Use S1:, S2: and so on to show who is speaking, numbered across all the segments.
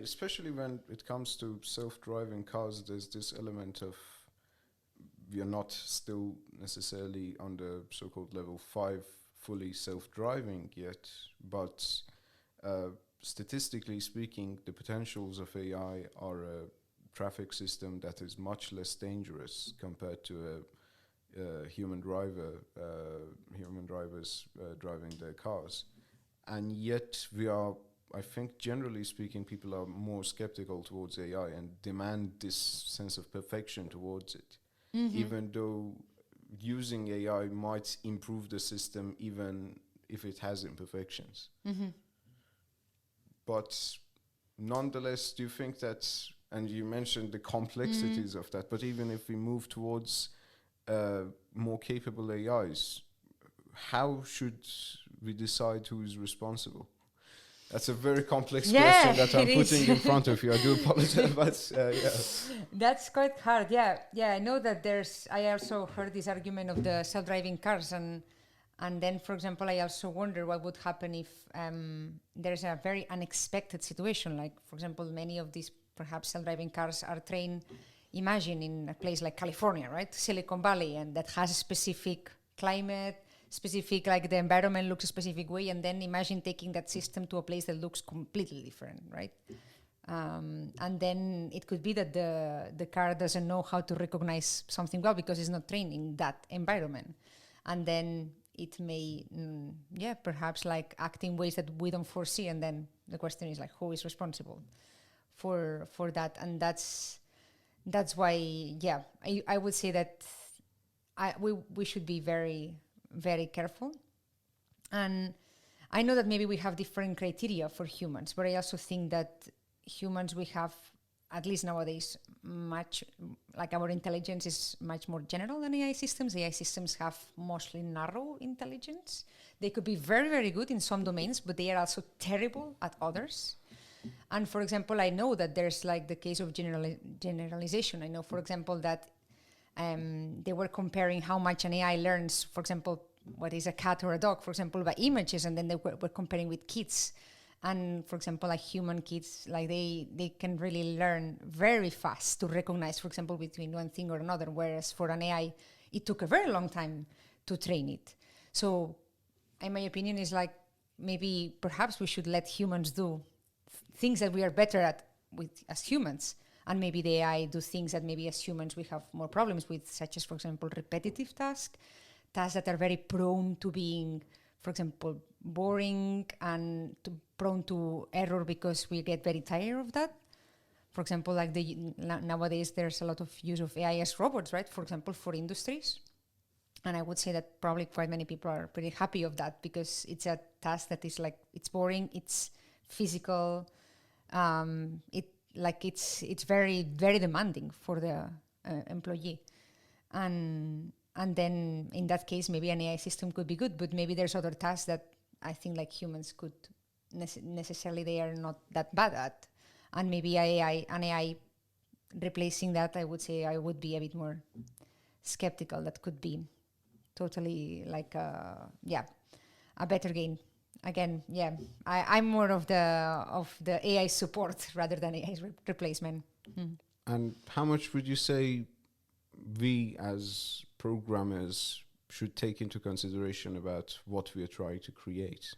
S1: Especially when it comes to self-driving cars, there's this element of we are not still necessarily on the so-called level 5 fully self-driving yet, but uh, statistically speaking, the potentials of AI are a traffic system that is much less dangerous compared to a human drivers driving their cars. And yet we are, I think generally speaking, people are more skeptical towards AI and demand this sense of perfection towards it, even though using AI might improve the system even if it has imperfections. But nonetheless, do you think that, and you mentioned the complexities of that, but even if we move towards more capable AIs, how should we decide who is responsible? That's a very complex question that I'm putting in front of you. I do apologize, but yeah.
S2: That's quite hard. Yeah, yeah. I know that I also heard this argument of the self-driving cars, and then, for example, I also wonder what would happen if there's a very unexpected situation. Like, for example, many of these perhaps self-driving cars are trained. Imagine in a place like California, right, Silicon Valley, and that has a specific climate, specific, like the environment looks a specific way, and then imagine taking that system to a place that looks completely different, right? And then it could be that the car doesn't know how to recognize something well because it's not trained in that environment, and then it may perhaps like act in ways that we don't foresee, and then the question is like, who is responsible for that? And that's why I would say that we should be very, very careful. And I know that maybe we have different criteria for humans, but I also think that humans, we have, at least nowadays, much, like our intelligence is much more general than AI systems. AI systems have mostly narrow intelligence. They could be very, very good in some domains, but they are also terrible at others. And for example, I know that there's like the case of generalization. I know, for example, that they were comparing how much an AI learns, for example, what is a cat or a dog, for example, by images, and then they were comparing with kids. And for example, like human kids, like they can really learn very fast to recognize, for example, between one thing or another, whereas for an AI, it took a very long time to train it. So in my opinion, is like maybe perhaps we should let humans do things that we are better at as humans, and maybe the AI do things that maybe as humans we have more problems with, such as, for example, repetitive tasks that are very prone to being, for example, boring and prone to error because we get very tired of that. For example, like nowadays there's a lot of use of AI as robots, right? For example, for industries. And I would say that probably quite many people are pretty happy of that because it's a task that is like, it's boring, it's physical, it's very, very demanding for the employee. And then in that case, maybe an AI system could be good, but maybe there's other tasks that I think like humans could necessarily, they are not that bad at. And maybe an AI replacing that, I would say I would be a bit more skeptical. That could be totally like a better gain. Again, I'm more of the AI support rather than AI replacement.
S1: And how much would you say we as programmers should take into consideration about what we are trying to create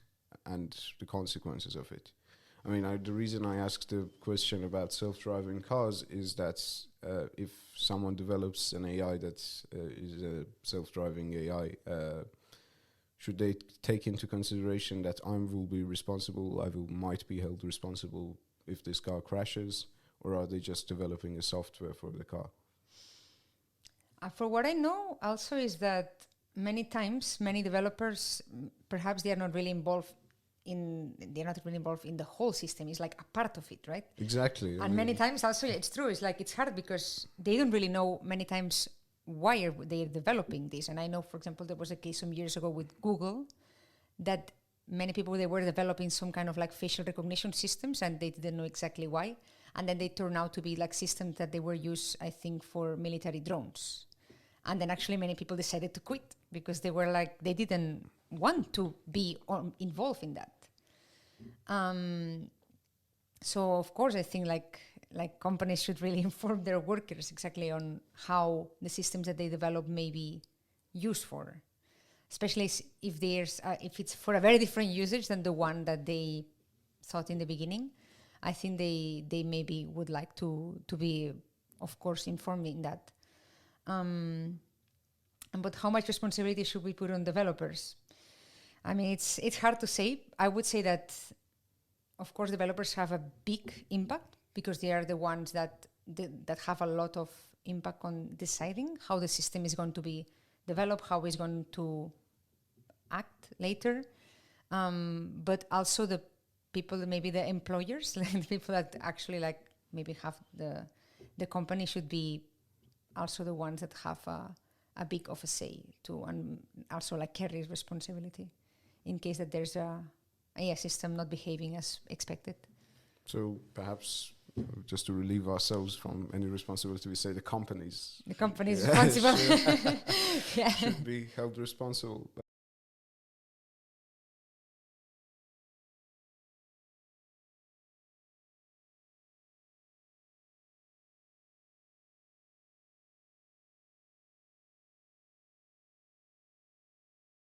S1: and the consequences of it? I mean, the reason I asked the question about self-driving cars is that if someone develops an AI that is a self-driving AI, should they take into consideration that I will be responsible, might be held responsible if this car crashes, or are they just developing a software for the car?
S2: For what I know, also is that many times, many developers, perhaps they're not really involved in the whole system. It's like a part of it, right?
S1: Exactly.
S2: And many times also, it's true. It's like it's hard because they don't really know many times why are they developing this. And I know, for example, there was a case some years ago with Google that many people, they were developing some kind of like facial recognition systems and they didn't know exactly why. And then they turned out to be like systems that they were used, I think, for military drones. And then actually many people decided to quit because they were like, they didn't want to be involved in that. So of course, I think like companies should really inform their workers exactly on how the systems that they develop may be used for, especially if there's if it's for a very different usage than the one that they thought in the beginning. I think they maybe would like to be, of course, informed in that. But how much responsibility should we put on developers? I mean, it's hard to say. I would say that, of course, developers have a big impact because they are the ones that have a lot of impact on deciding how the system is going to be developed, how it's going to act later. But also the people, maybe the employers, like the people that actually like maybe have the company should be also the ones that have a big of a say too, and also like carry responsibility in case that there's a system not behaving as expected.
S1: So perhaps just to relieve ourselves from any responsibility, we say the companies.
S2: The company is responsible.
S1: Should be held responsible.